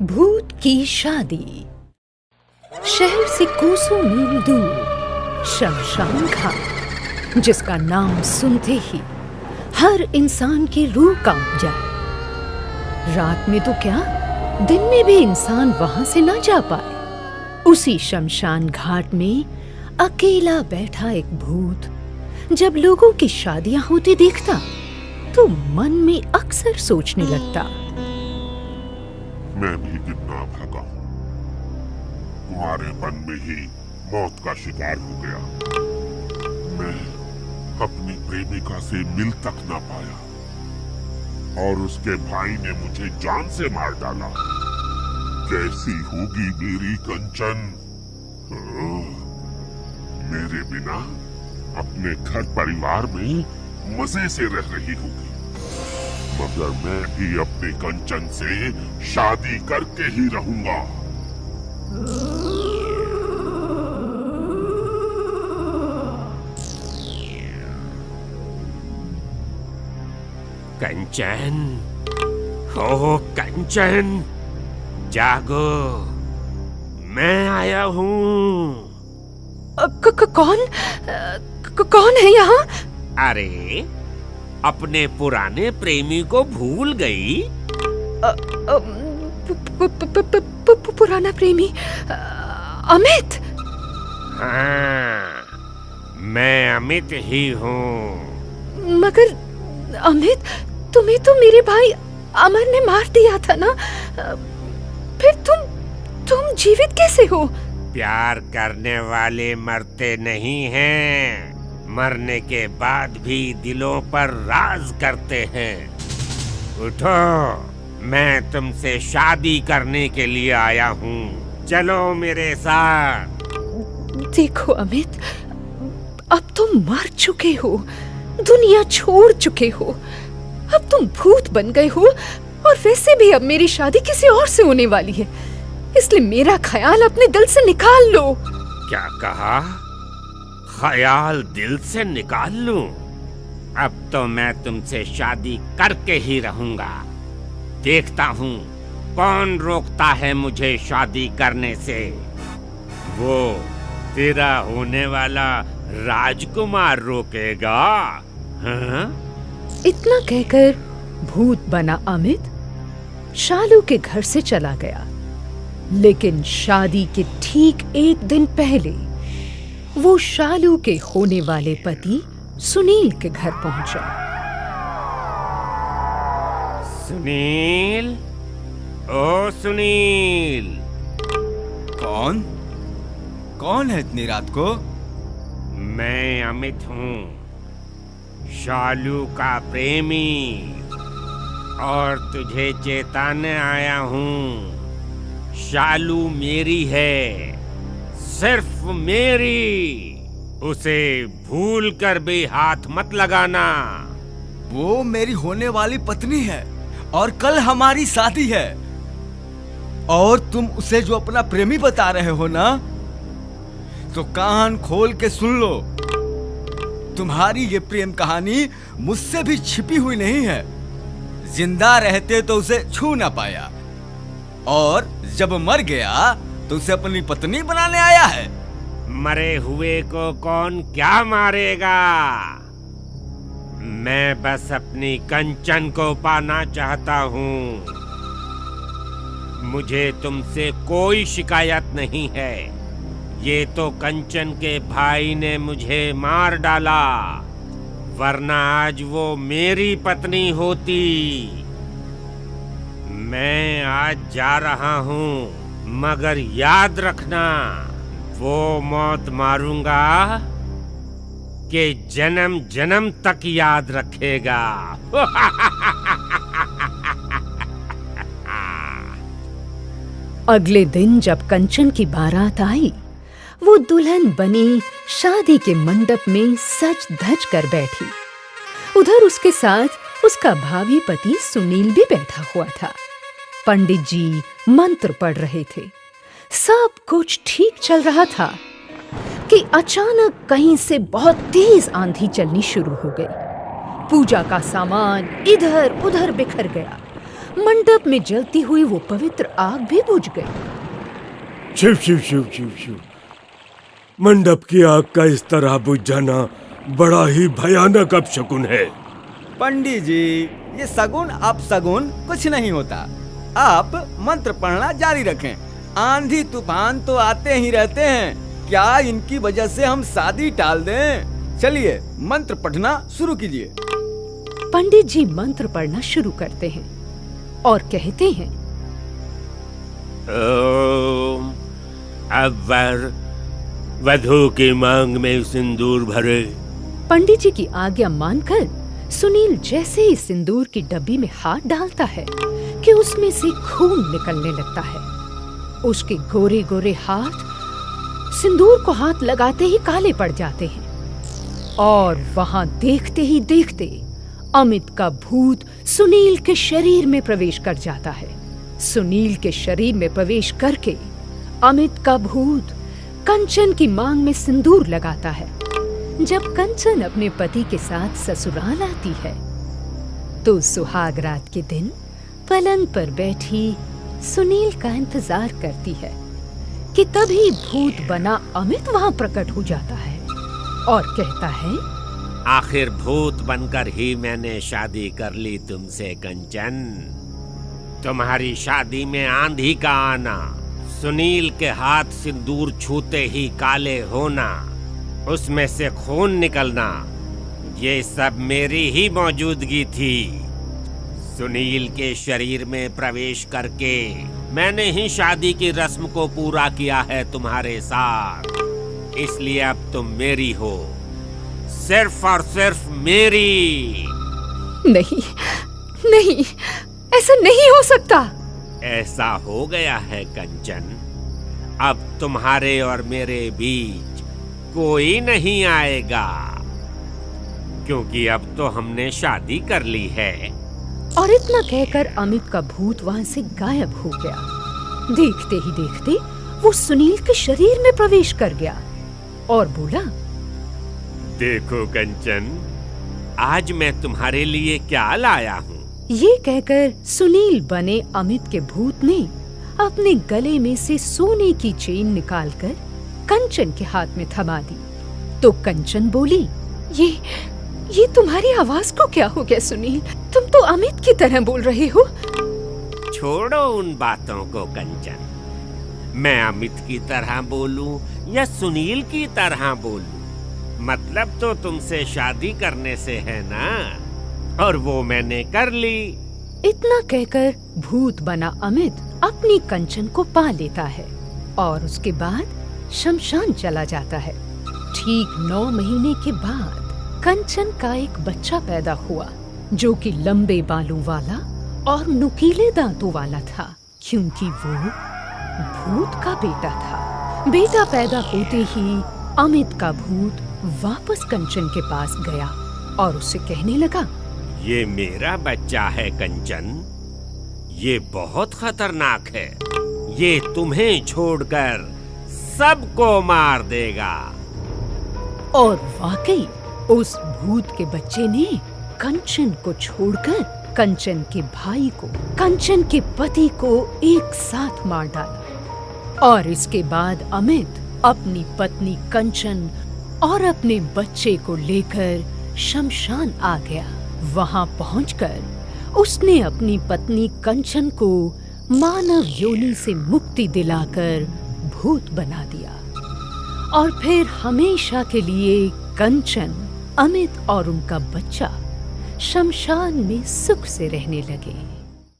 भूत की शादी। शहर से कोसों मील दूर शमशान घाट, जिसका नाम सुनते ही हर इंसान की रूह कांप जाए। रात में तो क्या, दिन में भी इंसान वहां से ना जा पाए। उसी शमशान घाट में अकेला बैठा एक भूत जब लोगों की शादियां होती देखता तो मन में अक्सर सोचने लगता, मैं भी कितना भागा हूँ, तुम्हारे मन में ही मौत का शिकार हो गया। मैं अपनी प्रेमिका से मिल तक ना पाया और उसके भाई ने मुझे जान से मार डाला। कैसी होगी मेरी कंचन? मेरे बिना अपने घर परिवार में मजे से रह रही होगी, मगर मैं भी अपने कंचन से शादी करके ही रहूंगा। कंचन, हो कंचन, जागो, मैं आया हूँ। कौन है यहाँ? अरे, अपने पुराने प्रेमी को भूल गई? पुराना प्रेमी अमित? हाँ, मैं अमित ही हूँ। मगर अमित, तुम्हें तो मेरे भाई अमर ने मार दिया था ना, फिर तुम जीवित कैसे हो? प्यार करने वाले मरते नहीं हैं, मरने के बाद भी दिलों पर राज करते हैं। उठो, मैं तुमसे शादी करने के लिए आया हूँ, चलो मेरे साथ। देखो अमित, अब तुम मर चुके हो, दुनिया छोड़ चुके हो, अब तुम भूत बन गए हो और वैसे भी अब मेरी शादी किसी और से होने वाली है, इसलिए मेरा ख्याल अपने दिल से निकाल लो। क्या कहा? ख्याल दिल से निकाल लूं? अब तो मैं तुमसे शादी करके ही रहूंगा। देखता हूँ कौन रोकता है मुझे शादी करने से। वो तेरा होने वाला राजकुमार रोकेगा? हाँ? इतना कहकर भूत बना अमित शालू के घर से चला गया। लेकिन शादी के ठीक एक दिन पहले वो शालू के होने वाले पति सुनील के घर पहुंचा। सुनील, ओ सुनील। कौन है इतनी रात को? मैं अमित हूँ, शालू का प्रेमी, और तुझे चेताने आया हूँ। शालू मेरी है, सिर्फ मेरी। उसे भूल कर भी हाथ मत लगाना। वो मेरी होने वाली पत्नी है और कल हमारी शादी है। और तुम उसे जो अपना प्रेमी बता रहे हो ना, तो कान खोल के सुन लो। तुम्हारी ये प्रेम कहानी मुझसे भी छिपी हुई नहीं है। जिंदा रहते तो उसे छू ना पाया, और जब मर गया तो उसे अपनी पत्नी बनाने आया है। मरे हुए को कौन क्या मारेगा? मैं बस अपनी कंचन को पाना चाहता हूँ। मुझे तुमसे कोई शिकायत नहीं है। ये तो कंचन के भाई ने मुझे मार डाला, वरना आज वो मेरी पत्नी होती। मैं आज जा रहा हूँ, मगर याद रखना, वो मौत मारूंगा कि जन्म जन्म तक याद रखेगा। अगले दिन जब कंचन की बारात आई, वो दुल्हन बनी शादी के मंडप में सज धज कर बैठी। उधर उसके साथ उसका भावी पति सुनील भी बैठा हुआ था। पंडित जी मंत्र पढ़ रहे थे। सब कुछ ठीक चल रहा था कि अचानक कहीं से बहुत तेज आंधी चलनी शुरू हो गई। पूजा का सामान इधर उधर बिखर गया। मंडप में जलती हुई वो पवित्र आग भी बुझ गई। शिव शिव शिव शिव शिव। मंडप की आग का इस तरह बुझ जाना बड़ा ही भयानक अपशकुन है। पंडित जी, ये सगुन अपशगुन कुछ नहीं होता। आप मंत्र पढ़ना जारी रखें। आंधी तूफान तो आते ही रहते हैं, क्या इनकी वजह से हम शादी टाल दें? चलिए मंत्र पढ़ना शुरू कीजिए। पंडित जी मंत्र पढ़ना शुरू करते हैं और कहते हैं, ओम, अब वर वधू की मांग में सिंदूर भरे। पंडित जी की आज्ञा मानकर सुनील जैसे ही सिंदूर की डब्बी में हाथ डालता है कि उसमें से खून निकलने लगता है। उसके गोरे गोरे हाथ सिंदूर को हाथ लगाते ही काले पड़ जाते हैं और वहां देखते ही देखते अमित का भूत सुनील के शरीर में प्रवेश कर जाता है। सुनील के शरीर में प्रवेश करके अमित का भूत कंचन की मांग में सिंदूर लगाता है। जब कंचन अपने पति के साथ ससुराल आती है तो सुहाग रात के दिन पलंग पर बैठी सुनील का इंतजार करती है कि तभी भूत बना अमित वहां प्रकट हो जाता है और कहता है, आखिर भूत बनकर ही मैंने शादी कर ली तुमसे कंचन। तुम्हारी शादी में आंधी का आना, सुनील के हाथ सिंदूर छूते ही काले होना, उसमें से खून निकलना, ये सब मेरी ही मौजूदगी थी। सुनील के शरीर में प्रवेश करके मैंने ही शादी की रस्म को पूरा किया है तुम्हारे साथ, इसलिए अब तुम मेरी हो, सिर्फ और सिर्फ मेरी। नहीं नहीं, ऐसा नहीं हो सकता। ऐसा हो गया है कंचन, अब तुम्हारे और मेरे बीच कोई नहीं आएगा, क्योंकि अब तो हमने शादी कर ली है। और इतना कहकर अमित का भूत वहां से गायब हो गया। देखते ही देखते वो सुनील के शरीर में प्रवेश कर गया और बोला, देखो कंचन, आज मैं तुम्हारे लिए क्या लाया हूँ। ये कहकर सुनील बने अमित के भूत ने अपने गले में से सोने की चेन निकालकर कंचन के हाथ में थमा दी। तो कंचन बोली, ये तुम्हारी आवाज को क्या हो गया सुनील? तुम तो अमित की तरह बोल रहे हो। छोड़ो उन बातों को कंचन, मैं अमित की तरह बोलूं या सुनील की तरह बोलूं, मतलब तो तुमसे शादी करने से है ना, और वो मैंने कर ली। इतना कहकर भूत बना अमित अपनी कंचन को पा लेता है और उसके बाद शमशान चला जाता है। ठीक 9 महीने के बाद कंचन का एक बच्चा पैदा हुआ जो कि लंबे बालों वाला और नुकीले दांतों वाला था, क्योंकि वो भूत का बेटा था। बेटा पैदा होते ही अमित का भूत वापस कंचन के पास गया और उससे कहने लगा, ये मेरा बच्चा है कंचन, ये बहुत खतरनाक है, ये तुम्हें छोड़कर सबको मार देगा। और वाकई उस भूत के बच्चे ने कंचन को छोड़कर कंचन के भाई को, कंचन के पति को एक साथ मार डाला। और इसके बाद अमित अपनी पत्नी कंचन और अपने बच्चे को लेकर शमशान आ गया। वहां पहुंचकर उसने अपनी पत्नी कंचन को मानव योनि से मुक्ति दिलाकर भूत बना दिया और फिर हमेशा के लिए कंचन, अमित और उनका बच्चा शमशान में सुख से रहने लगे।